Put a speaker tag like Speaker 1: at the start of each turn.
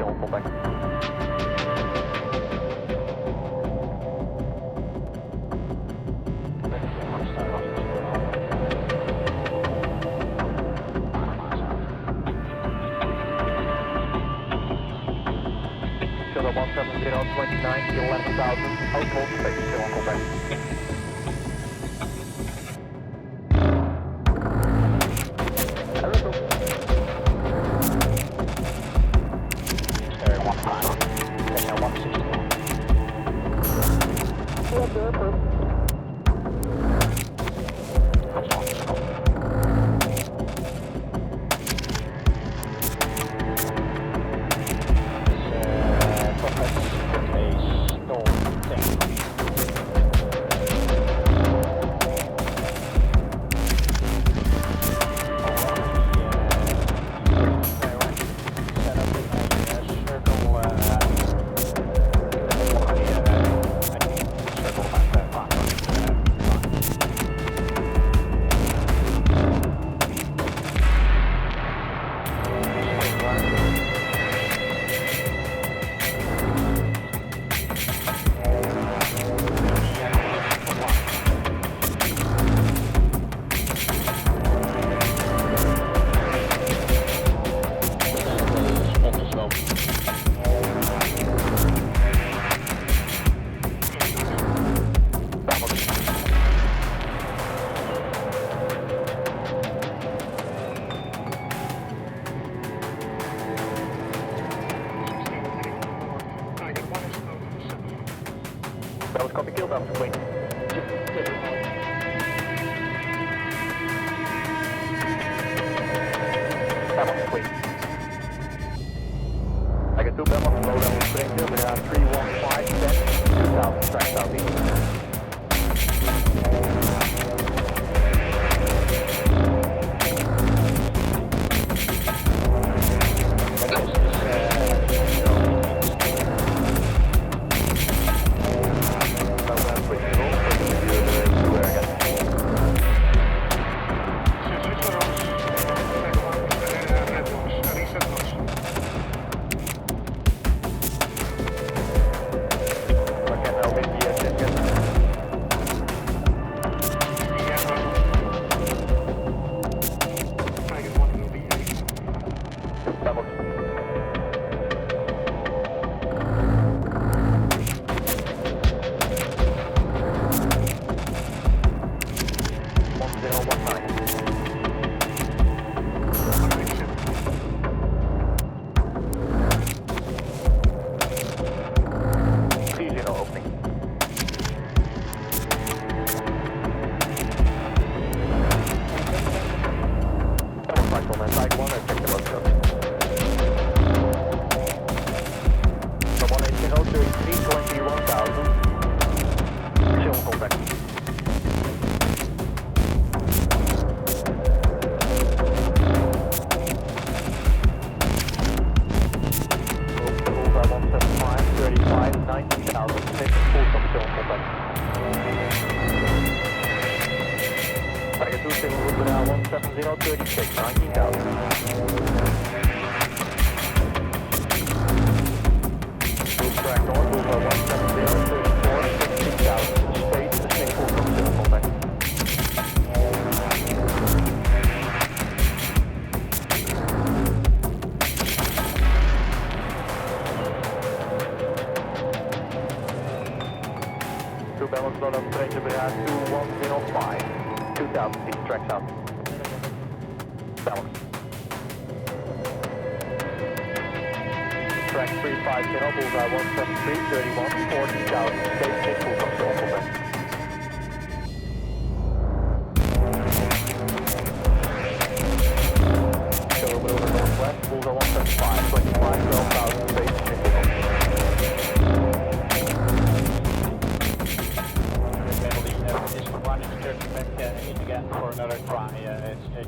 Speaker 1: on contact. Shuttle 17029, 11,000, outbound, taxi still on contact. That was copy kill, that was clean. That one's clean. I got 2 Belmont, low level Springfield, we are 315, 10, 2000, track southeast. Tiger 2, Civil Route now 17036, 19,000. Route track north, Boulevard 17034, 16,000. Straight to the single from Civil contact. Two balance load up train to Breda 2105. 2000 feet, tracks out. Balance. Track 350, Bullseye 173, 31, 14,000, stay full control, back.